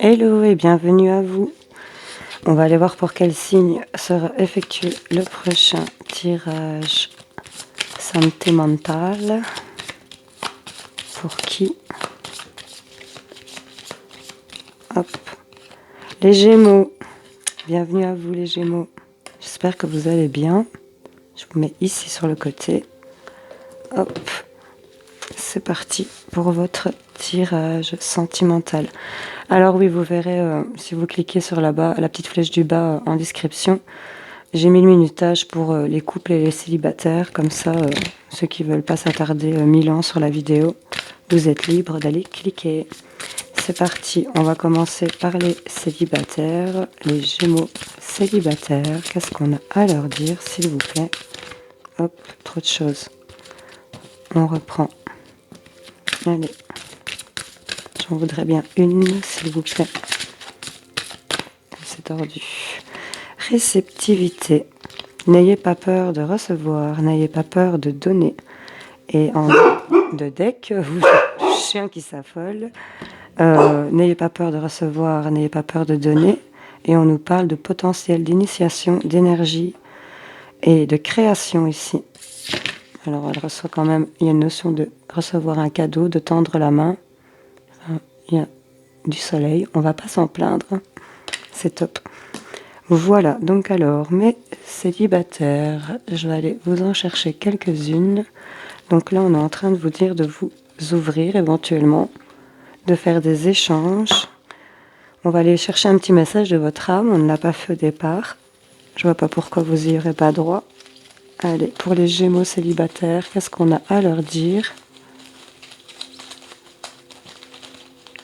Hello et bienvenue à vous. On va aller voir pour quel signe sera effectué le prochain tirage santé mentale. Pour qui? Hop. Les Gémeaux. Bienvenue à vous les Gémeaux. J'espère que vous allez bien. Je vous mets ici sur le côté. Hop. C'est parti pour votre tirage sentimental. Alors oui, vous verrez, si vous cliquez sur la petite flèche du bas en description, j'ai mis le minutage pour les couples et les célibataires. Comme ça, ceux qui ne veulent pas s'attarder 1000 ans sur la vidéo, vous êtes libre d'aller cliquer. C'est parti, on va commencer par les célibataires, les Gémeaux célibataires. Qu'est-ce qu'on a à leur dire, s'il vous plaît? Hop, trop de choses. On reprend. Allez, j'en voudrais bien une, s'il vous plaît. C'est tordu. Réceptivité. N'ayez pas peur de recevoir, n'ayez pas peur de donner. Et en de deck, chien qui s'affole. N'ayez pas peur de recevoir, n'ayez pas peur de donner. Et on nous parle de potentiel d'initiation, d'énergie et de création ici. Alors elle reçoit quand même, il y a une notion de recevoir un cadeau, de tendre la main. Il y a du soleil, on va pas s'en plaindre. C'est top. Voilà, donc alors, mes célibataires, je vais aller vous en chercher quelques-unes. Donc là, on est en train de vous dire de vous ouvrir éventuellement, de faire des échanges. On va aller chercher un petit message de votre âme, on ne l'a pas fait au départ. Je vois pas pourquoi vous n'y aurez pas droit. Allez, pour les Gémeaux célibataires, qu'est-ce qu'on a à leur dire?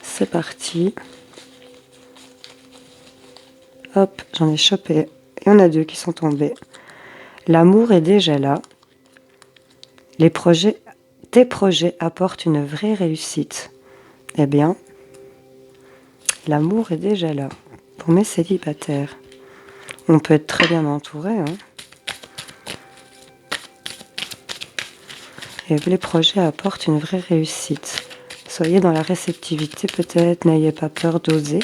C'est parti. Hop, j'en ai chopé. Il y en a deux qui sont tombés. L'amour est déjà là. Tes projets apportent une vraie réussite. Eh bien, l'amour est déjà là. Pour mes célibataires, on peut être très bien entouré. Et les projets apportent une vraie réussite. Soyez dans la réceptivité peut-être, n'ayez pas peur d'oser.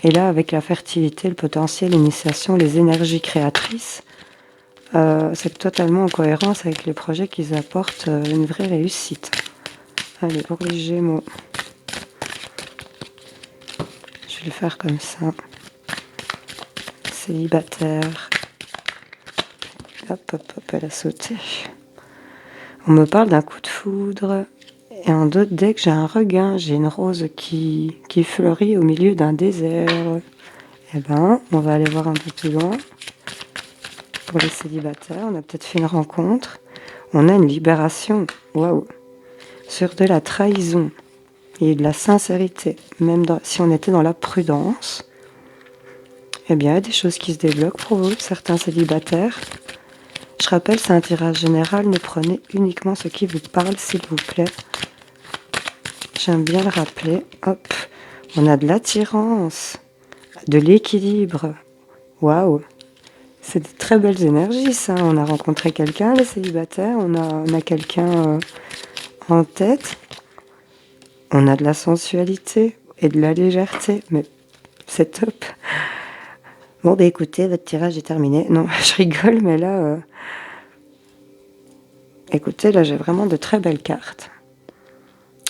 Et là, avec la fertilité, le potentiel, l'initiation, les énergies créatrices, c'est totalement en cohérence avec les projets qui apportent une vraie réussite. Allez, pour les Gémeaux. Je vais le faire comme ça. Célibataire. Hop, hop, hop, elle a sauté. On me parle d'un coup de foudre. Et en d'autres decks, j'ai un regain. J'ai une rose qui fleurit au milieu d'un désert. Eh ben, on va aller voir un peu plus loin. Pour les célibataires, on a peut-être fait une rencontre. On a une libération. Waouh! Sur de la trahison et de la sincérité. Même si on était dans la prudence. Eh bien, il y a des choses qui se débloquent pour vous, certains célibataires. Je rappelle, c'est un tirage général. Ne prenez uniquement ce qui vous parle, s'il vous plaît. J'aime bien le rappeler. Hop, on a de l'attirance, de l'équilibre. Waouh, c'est de très belles énergies, ça. On a rencontré quelqu'un, les célibataires. On a quelqu'un en tête. On a de la sensualité et de la légèreté. Mais c'est top. Bon, bah écoutez, votre tirage est terminé. Non, je rigole, mais là... Écoutez, là, j'ai vraiment de très belles cartes.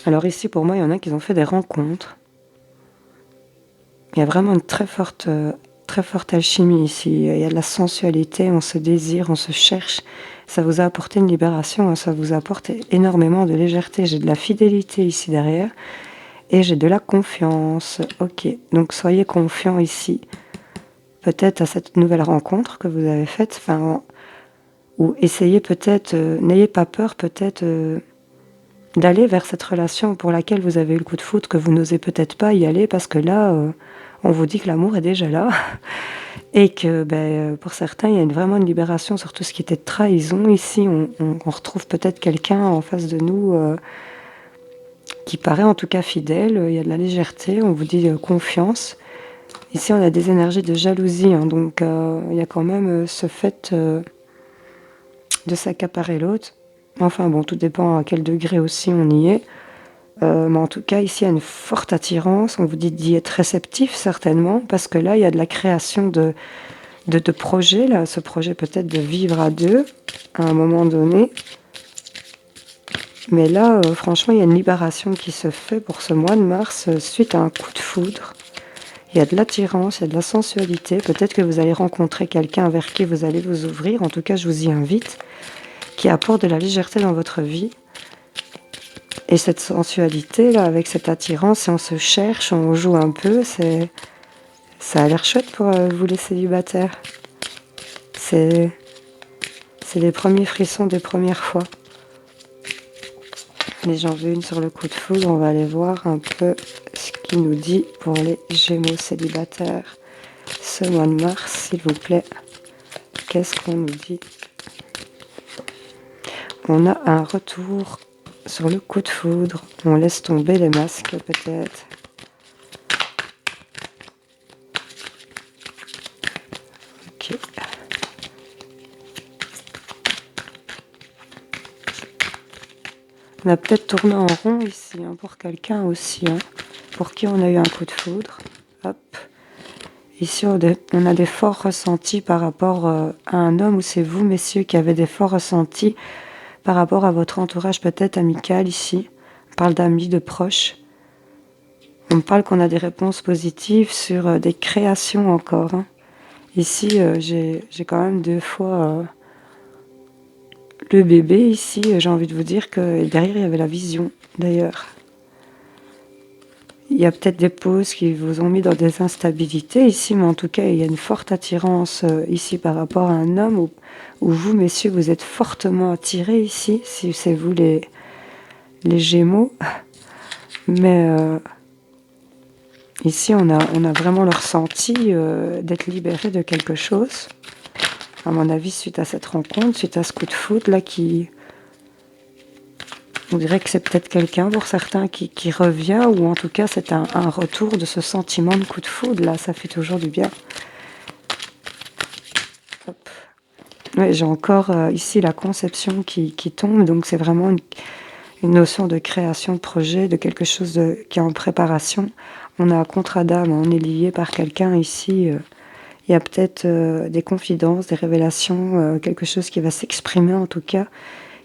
Alors ici, pour moi, il y en a qui ont fait des rencontres. Il y a vraiment une très forte alchimie ici. Il y a de la sensualité, on se désire, on se cherche. Ça vous a apporté une libération, hein, ça vous apporte énormément de légèreté. J'ai de la fidélité ici derrière et j'ai de la confiance. Ok, donc soyez confiants ici. Peut-être à cette nouvelle rencontre que vous avez faite, ou essayez peut-être, n'ayez pas peur peut-être d'aller vers cette relation pour laquelle vous avez eu le coup de foudre, que vous n'osez peut-être pas y aller parce que là, on vous dit que l'amour est déjà là et que pour certains, il y a vraiment une libération sur tout ce qui était trahison. Ici, on retrouve peut-être quelqu'un en face de nous qui paraît en tout cas fidèle. Il y a de la légèreté, on vous dit confiance. Ici, on a des énergies de jalousie, hein, donc il y a quand même ce fait de s'accaparer l'autre. Enfin bon, tout dépend à quel degré aussi on y est. Mais en tout cas, ici, il y a une forte attirance. On vous dit d'y être réceptif, certainement, parce que là, il y a de la création de projets. Là, ce projet peut-être de vivre à deux, à un moment donné. Mais là, franchement, il y a une libération qui se fait pour ce mois de mars suite à un coup de foudre. Il y a de l'attirance, il y a de la sensualité. Peut-être que vous allez rencontrer quelqu'un vers qui vous allez vous ouvrir. En tout cas, je vous y invite, qui apporte de la légèreté dans votre vie. Et cette sensualité, là, avec cette attirance, si on se cherche, on joue un peu, ça a l'air chouette pour vous les célibataires. C'est les premiers frissons des premières fois. Mais j'en veux une sur le coup de foudre, on va aller voir un peu ce qu'il nous dit pour les Gémeaux célibataires. Ce mois de mars, s'il vous plaît, qu'est-ce qu'on nous dit? On a un retour sur le coup de foudre, on laisse tomber les masques peut-être. Ok. On a peut-être tourné en rond ici, hein, pour quelqu'un aussi, hein, pour qui on a eu un coup de foudre. Hop. Ici, on a des forts ressentis par rapport à un homme, ou c'est vous, messieurs, qui avez des forts ressentis par rapport à votre entourage peut-être amical ici. On parle d'amis, de proches. On parle qu'on a des réponses positives sur des créations encore. Hein. Ici, j'ai quand même 2 fois le bébé. Ici, j'ai envie de vous dire que derrière, il y avait la vision, d'ailleurs. Il y a peut-être des pauses qui vous ont mis dans des instabilités ici, mais en tout cas, il y a une forte attirance ici par rapport à un homme où vous, messieurs, vous êtes fortement attirés ici, si c'est vous les Gémeaux. Mais ici, on a vraiment le ressenti d'être libéré de quelque chose. À mon avis, suite à cette rencontre, suite à ce coup de foudre là qui... On dirait que c'est peut-être quelqu'un pour certains qui revient, ou en tout cas c'est un retour de ce sentiment de coup de foudre, là, ça fait toujours du bien. Hop. Ouais, j'ai encore ici la conception qui tombe, donc c'est vraiment une notion de création de projet, de quelque chose qui est en préparation. On a un contrat d'âme, on est lié par quelqu'un ici. Il y a peut-être des confidences, des révélations, quelque chose qui va s'exprimer en tout cas,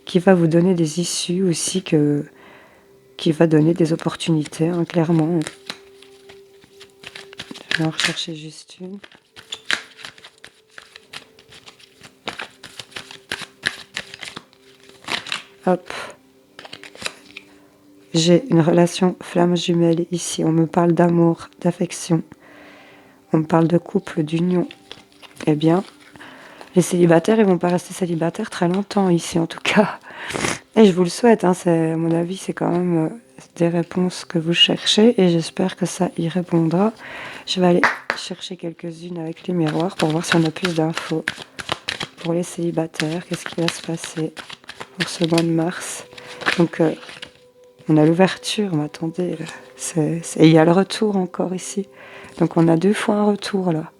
qui va vous donner des issues aussi, qui va donner des opportunités, hein, clairement. Je vais en rechercher juste une. Hop. J'ai une relation flamme jumelle ici. On me parle d'amour, d'affection. On me parle de couple, d'union. Eh bien, les célibataires, ils vont pas rester célibataires très longtemps ici, en tout cas. Et je vous le souhaite, hein, à mon avis, c'est quand même des réponses que vous cherchez et j'espère que ça y répondra. Je vais aller chercher quelques-unes avec les miroirs pour voir si on a plus d'infos. Pour les célibataires, qu'est-ce qui va se passer pour ce mois de mars? Donc, on a l'ouverture, mais attendez, il y a le retour encore ici. Donc, on a 2 fois un retour là.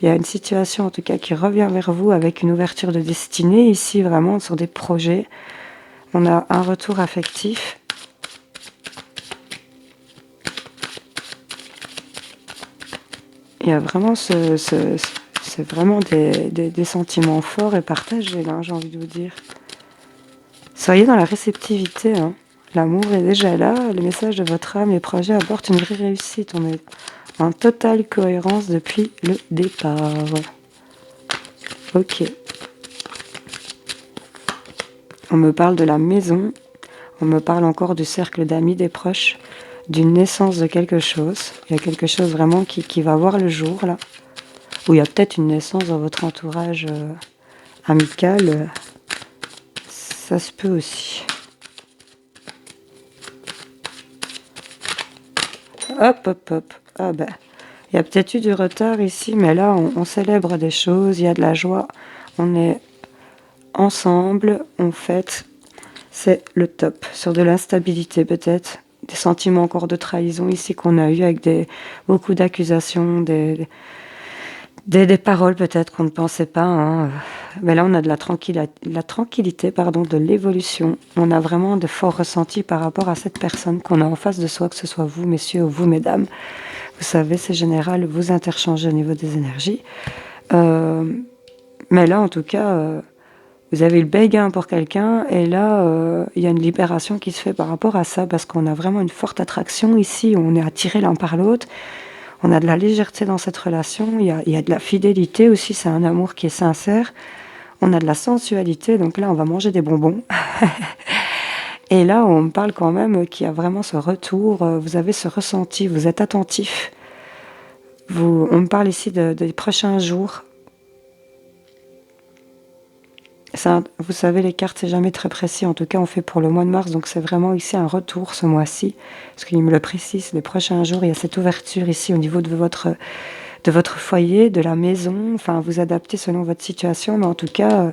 Il y a une situation en tout cas qui revient vers vous avec une ouverture de destinée ici, vraiment sur des projets. On a un retour affectif. Il y a vraiment c'est vraiment des sentiments forts et partagés, là, j'ai envie de vous dire. Soyez dans la réceptivité, hein. L'amour est déjà là, les messages de votre âme, les projets apportent une vraie réussite. On est en totale cohérence depuis le départ. Ok. On me parle de la maison, on me parle encore du cercle d'amis, des proches, d'une naissance de quelque chose. Il y a quelque chose vraiment qui va voir le jour, là. Ou il y a peut-être une naissance dans votre entourage amical. Ça se peut aussi. Hop, hop, hop. Ah ben, il y a peut-être eu du retard ici, mais là, on célèbre des choses, il y a de la joie. On est ensemble, on fête. C'est le top. Sur de l'instabilité peut-être, des sentiments encore de trahison ici qu'on a eu avec beaucoup d'accusations, des Des paroles peut-être qu'on ne pensait pas, hein. Mais là, on a de la tranquillité, pardon, de l'évolution. On a vraiment de forts ressentis par rapport à cette personne qu'on a en face de soi, que ce soit vous, messieurs, ou vous, mesdames. Vous savez, c'est général, vous interchangez au niveau des énergies. Mais là, en tout cas, vous avez le béguin pour quelqu'un, et là, il y a une libération qui se fait par rapport à ça, parce qu'on a vraiment une forte attraction ici, on est attirés l'un par l'autre. On a de la légèreté dans cette relation, il y a de la fidélité aussi, c'est un amour qui est sincère. On a de la sensualité, donc là, on va manger des bonbons. Et là, on me parle quand même qu'il y a vraiment ce retour, vous avez ce ressenti, vous êtes attentif. On me parle ici des prochains jours. Ça, vous savez, les cartes, c'est jamais très précis. En tout cas, on fait pour le mois de mars, donc c'est vraiment ici un retour ce mois-ci. Parce qu'il me le précise, les prochains jours, il y a cette ouverture ici au niveau de votre foyer, de la maison. Enfin, vous adaptez selon votre situation, mais en tout cas,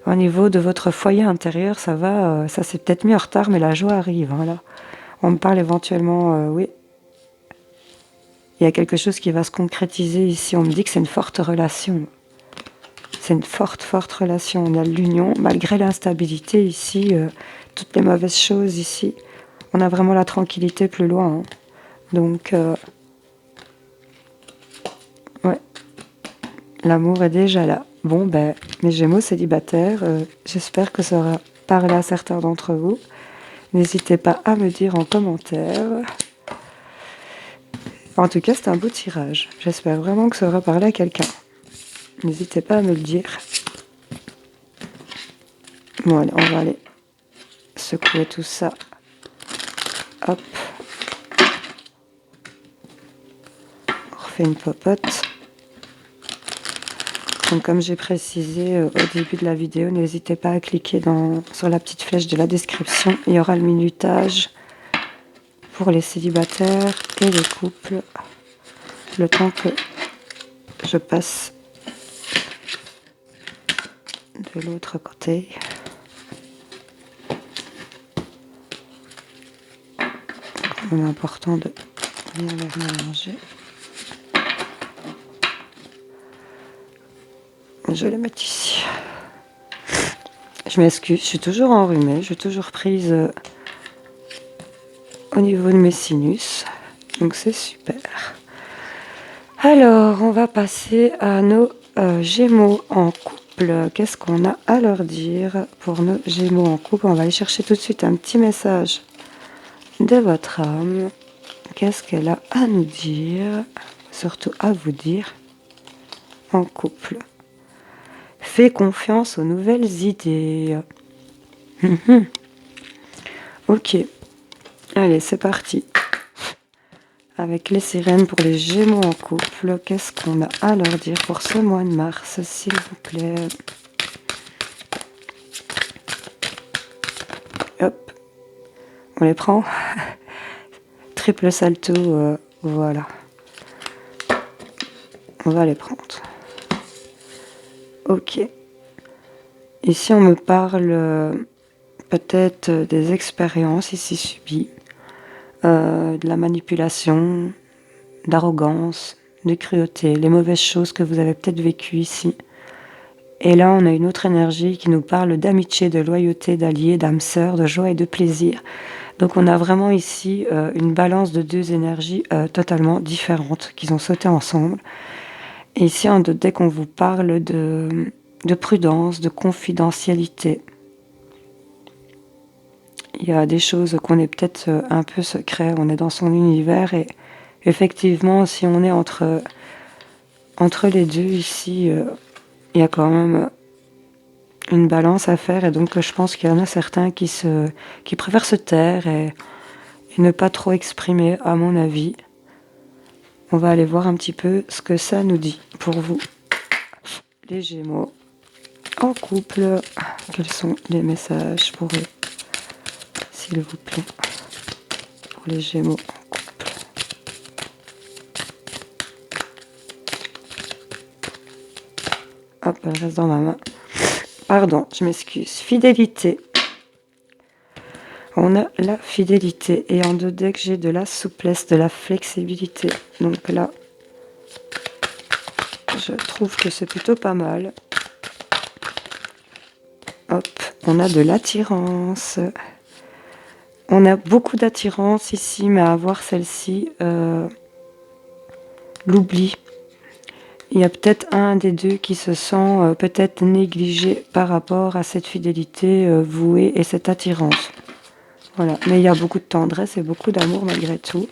au niveau de votre foyer intérieur, ça va. Ça s'est peut-être mis en retard, mais la joie arrive. Hein, là. On me parle éventuellement, oui. Il y a quelque chose qui va se concrétiser ici. On me dit que c'est une forte relation. C'est une forte, forte relation. On a l'union, malgré l'instabilité ici, toutes les mauvaises choses ici. On a vraiment la tranquillité plus loin. Hein. Donc, ouais, l'amour est déjà là. Bon, ben, mes Gémeaux célibataires, j'espère que ça aura parlé à certains d'entre vous. N'hésitez pas à me dire en commentaire. En tout cas, c'est un beau tirage. J'espère vraiment que ça aura parlé à quelqu'un. N'hésitez pas à me le dire. Bon, allez, on va aller secouer tout ça. Hop. On refait une popote. Donc, comme j'ai précisé au début de la vidéo, n'hésitez pas à cliquer sur la petite flèche de la description. Il y aura le minutage pour les célibataires et les couples. Le temps que je passe de l'autre côté. C'est important de bien les mélanger. Je vais les mettre ici. Je m'excuse, je suis toujours enrhumée, je suis toujours prise au niveau de mes sinus. Donc c'est super. Alors, on va passer à nos Gémeaux en couple. Qu'est-ce qu'on a à leur dire pour nos Gémeaux en couple? On va aller chercher tout de suite un petit message de votre âme. Qu'est-ce qu'elle a à nous dire? Surtout à vous dire en couple. Fais confiance aux nouvelles idées. Ok. Allez, c'est parti. Avec les sirènes pour les Gémeaux en couple, qu'est-ce qu'on a à leur dire pour ce mois de mars, s'il vous plaît? Hop. On les prend. Triple salto, voilà. On va les prendre. Ok. Ici, on me parle peut-être des expériences ici subies, de la manipulation, d'arrogance, de cruauté, les mauvaises choses que vous avez peut-être vécues ici. Et là, on a une autre énergie qui nous parle d'amitié, de loyauté, d'alliés, d'âme sœur, de joie et de plaisir. Donc on a vraiment ici une balance de deux énergies totalement différentes qui ont sauté ensemble. Et ici, dès qu'on vous parle de prudence, de confidentialité, il y a des choses qu'on est peut-être un peu secret, on est dans son univers et effectivement, si on est entre les deux ici, il y a quand même une balance à faire et donc je pense qu'il y en a certains qui préfèrent se taire et ne pas trop exprimer, à mon avis. On va aller voir un petit peu ce que ça nous dit pour vous, les Gémeaux en couple. Quels sont les messages pour eux, s'il vous plaît, pour les Gémeaux en couple. Hop, elle reste dans ma main. Pardon, je m'excuse. Fidélité. On a la fidélité. Et en deux decks, j'ai de la souplesse, de la flexibilité. Donc là, je je trouve que c'est plutôt pas mal. Hop, on a de l'attirance. On a beaucoup d'attirance ici, mais à voir celle-ci, l'oubli. Il y a peut-être un des deux qui se sent peut-être négligé par rapport à cette fidélité vouée et cette attirance. Voilà, mais il y a beaucoup de tendresse et beaucoup d'amour malgré tout.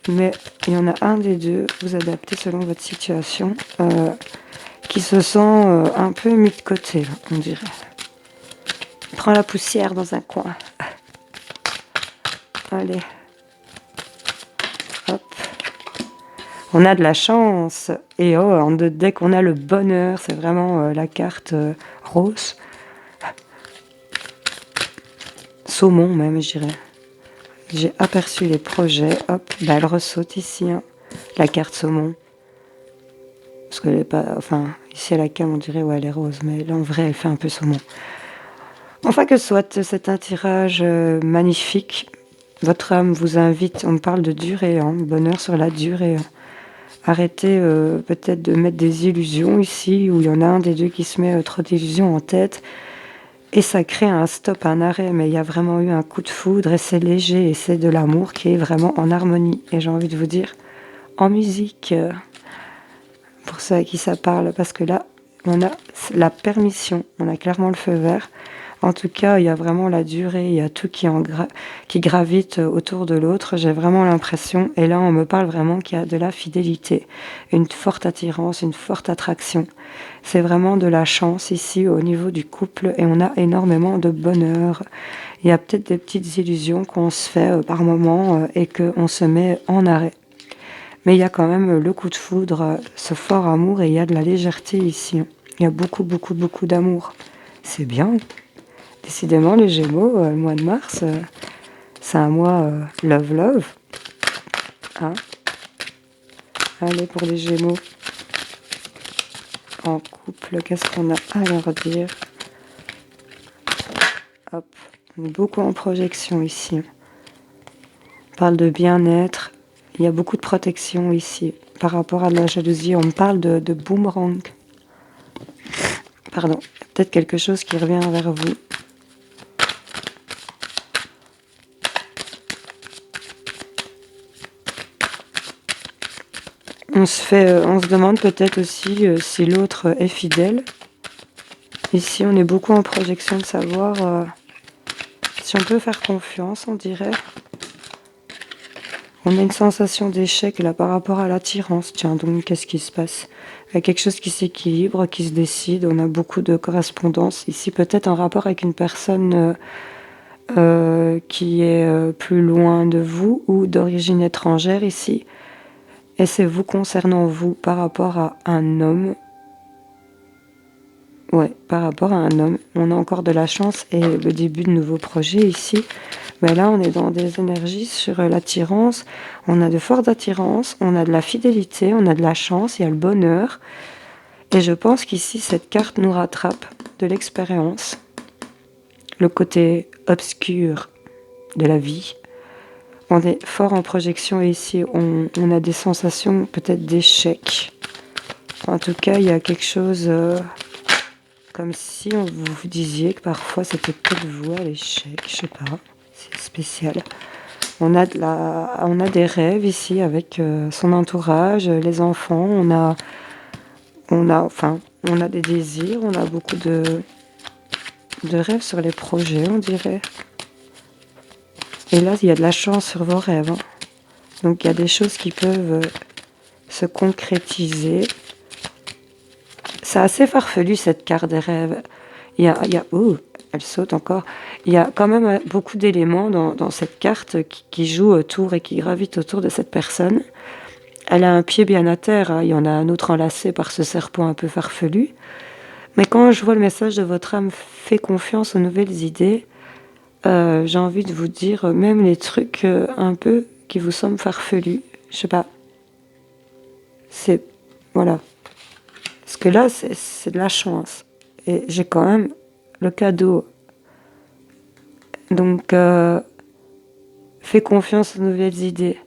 Mais il y en a un des deux, vous adaptez selon votre situation, qui se sent un peu mis de côté, là, on dirait. Il prend la poussière dans un coin. Allez. Hop. On a de la chance. Et dès qu'on a le bonheur, c'est vraiment la carte rose. Saumon même, je dirais. J'ai aperçu les projets. Hop, bah, elle ressaute ici, hein, la carte saumon. Parce qu'elle est pas... Enfin, ici à la cam, on dirait, ouais, elle est rose. Mais là, en vrai, elle fait un peu saumon. Enfin que soit, c'est un tirage magnifique. Votre âme vous invite, on me parle de durée, hein, bonheur sur la durée. Arrêtez peut-être de mettre des illusions ici, où il y en a un des deux qui se met trop d'illusions en tête. Et ça crée un stop, un arrêt, mais il y a vraiment eu un coup de foudre et c'est léger et c'est de l'amour qui est vraiment en harmonie. Et j'ai envie de vous dire, en musique, pour ceux à qui ça parle, parce que là, on a la permission, on a clairement le feu vert. En tout cas, il y a vraiment la durée, il y a tout qui gravite autour de l'autre. J'ai vraiment l'impression, et là on me parle vraiment qu'il y a de la fidélité, une forte attirance, une forte attraction. C'est vraiment de la chance ici au niveau du couple et on a énormément de bonheur. Il y a peut-être des petites illusions qu'on se fait par moment et qu'on se met en arrêt. Mais il y a quand même le coup de foudre, ce fort amour et il y a de la légèreté ici. Il y a beaucoup, beaucoup, beaucoup d'amour. C'est bien. Décidément, les Gémeaux, le mois de mars, c'est un mois love, love. Hein? Allez, pour les Gémeaux. En couple, qu'est-ce qu'on a à leur dire? Hop, on est beaucoup en projection ici. On parle de bien-être. Il y a beaucoup de protection ici. Par rapport à de la jalousie, on me parle de boomerang. Pardon, peut-être quelque chose qui revient vers vous. On se demande peut-être aussi si l'autre est fidèle. Ici, on est beaucoup en projection de savoir si on peut faire confiance, on dirait. On a une sensation d'échec là par rapport à l'attirance. Tiens, donc qu'est-ce qui se passe? Il y a quelque chose qui s'équilibre, qui se décide. On a beaucoup de correspondance. Ici, peut-être en rapport avec une personne qui est plus loin de vous ou d'origine étrangère ici. Et c'est vous concernant vous par rapport à un homme. Ouais, par rapport à un homme. On a encore de la chance et le début de nouveaux projets ici. Mais là, on est dans des énergies sur l'attirance. On a de fortes attirances, on a de la fidélité, on a de la chance, il y a le bonheur. Et je pense qu'ici, cette carte nous rattrape de l'expérience. Le côté obscur de la vie. On est fort en projection et ici, on a des sensations peut-être d'échec. En tout cas, il y a quelque chose comme si on vous disiez que parfois c'était peut-être vous à l'échec, je sais pas, c'est spécial. On a des rêves ici avec son entourage, les enfants, on a des désirs, on a beaucoup de rêves sur les projets, on dirait. Et là, il y a de la chance sur vos rêves. Hein. Donc, il y a des choses qui peuvent se concrétiser. C'est assez farfelu, cette carte des rêves. Elle saute encore. Il y a quand même beaucoup d'éléments dans cette carte qui jouent autour et qui gravitent autour de cette personne. Elle a un pied bien à terre. Hein. Il y en a un autre enlacé par ce serpent un peu farfelu. Mais quand je vois le message de votre âme, fait confiance aux nouvelles idées, j'ai envie de vous dire, même les trucs un peu qui vous semblent farfelus, je sais pas. Voilà. Parce que là, c'est de la chance. Et j'ai quand même le cadeau. Donc, fais confiance aux nouvelles idées.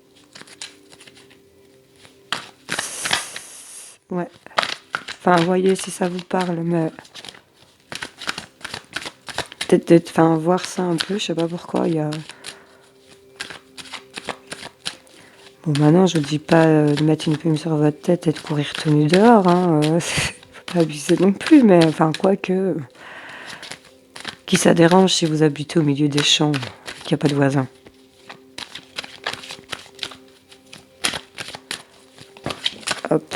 Ouais. Enfin, voyez si ça vous parle, mais peut-être, enfin, voir ça un peu, je sais pas pourquoi, il y a... Bon, maintenant, je vous dis pas de mettre une plume sur votre tête et de courir tout nu dehors, hein, faut pas abuser non plus, mais enfin, quoique... Qui ça dérange si vous habitez au milieu des champs, qu'il n'y a pas de voisins? Hop.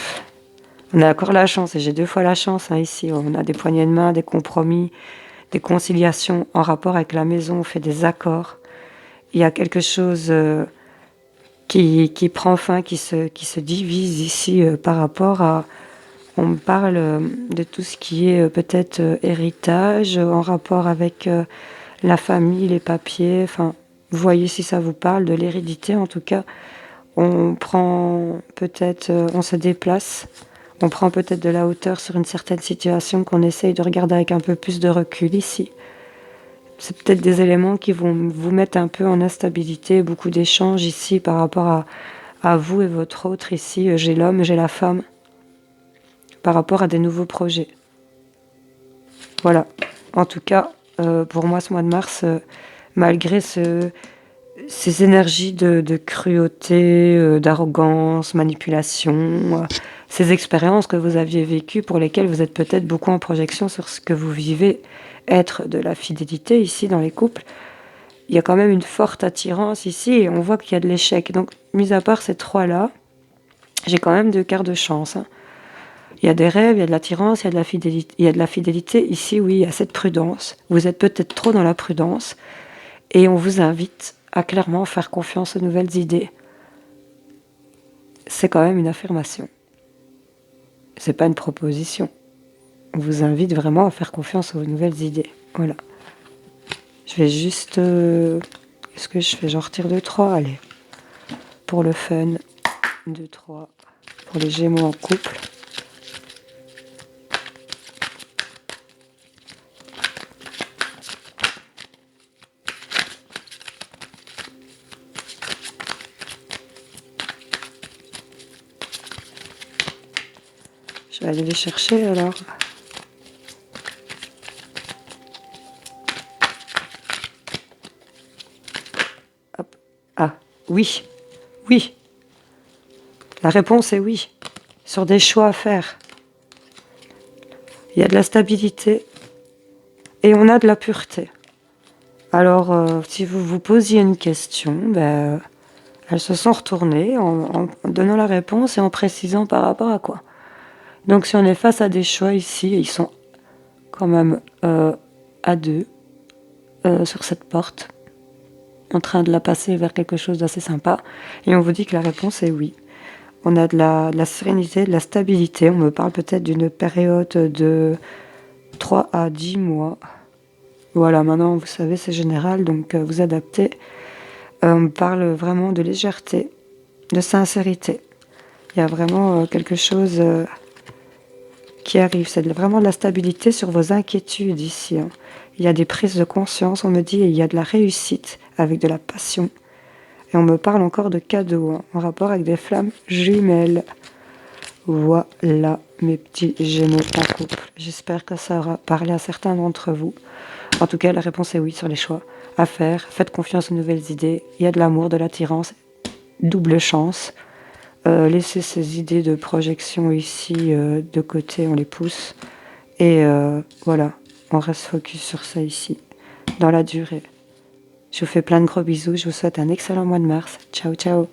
On a encore la chance, et j'ai 2 fois la chance, hein, ici. On a des poignées de main, des compromis, des conciliations en rapport avec la maison, on fait des accords. Il y a quelque chose qui prend fin, qui se divise ici par rapport à... On me parle de tout ce qui est peut-être héritage, en rapport avec la famille, les papiers, enfin, vous voyez si ça vous parle, de l'hérédité en tout cas. On prend peut-être, on se déplace, on prend peut-être de la hauteur sur une certaine situation qu'on essaye de regarder avec un peu plus de recul ici. C'est peut-être des éléments qui vont vous mettre un peu en instabilité, beaucoup d'échanges ici par rapport à vous et votre autre ici. J'ai l'homme, j'ai la femme, par rapport à des nouveaux projets. Voilà. En tout cas, pour moi, ce mois de mars, malgré ces énergies de cruauté, d'arrogance, manipulation, ces expériences que vous aviez vécues pour lesquelles vous êtes peut-être beaucoup en projection sur ce que vous vivez être de la fidélité ici dans les couples, il y a quand même une forte attirance ici et on voit qu'il y a de l'échec. Donc, mis à part ces 3-là, j'ai quand même 2 quarts de chance, hein. Il y a des rêves, il y a de l'attirance, il y a de la fidélité. Il y a de la fidélité. Ici, oui, il y a cette prudence. Vous êtes peut-être trop dans la prudence. Et on vous invite à clairement faire confiance aux nouvelles idées. C'est quand même une affirmation. C'est pas une proposition. On vous invite vraiment à faire confiance aux nouvelles idées. Voilà. Je vais juste... Qu'est-ce que je fais? J'en retire 2-3, allez. Pour le fun. 2-3. Pour les Gémeaux en couple. Je vais aller les chercher alors. Hop. Ah, oui. Oui. La réponse est oui. Sur des choix à faire. Il y a de la stabilité et on a de la pureté. Alors, si vous vous posiez une question, ben, elles se sont retournées en donnant la réponse et en précisant par rapport à quoi. Donc, si on est face à des choix ici, ils sont quand même à 2 sur cette porte, en train de la passer vers quelque chose d'assez sympa, et on vous dit que la réponse est oui. On a de la sérénité, de la stabilité. On me parle peut-être d'une période de 3 à 10 mois. Voilà, maintenant, vous savez, c'est général, donc vous adaptez. On me parle vraiment de légèreté, de sincérité. Il y a vraiment quelque chose qui arrive. C'est vraiment de la stabilité sur vos inquiétudes ici, hein. Il y a des prises de conscience, on me dit, et il y a de la réussite avec de la passion. Et on me parle encore de cadeaux, hein, en rapport avec des flammes jumelles. Voilà, mes petits Gémeaux en couple. J'espère que ça aura parlé à certains d'entre vous. En tout cas, la réponse est oui sur les choix à faire. Faites confiance aux nouvelles idées. Il y a de l'amour, de l'attirance, double chance. Laissez ces idées de projection ici de côté, on les pousse. Et voilà, on reste focus sur ça ici, dans la durée. Je vous fais plein de gros bisous. Je vous souhaite un excellent mois de mars. Ciao, ciao.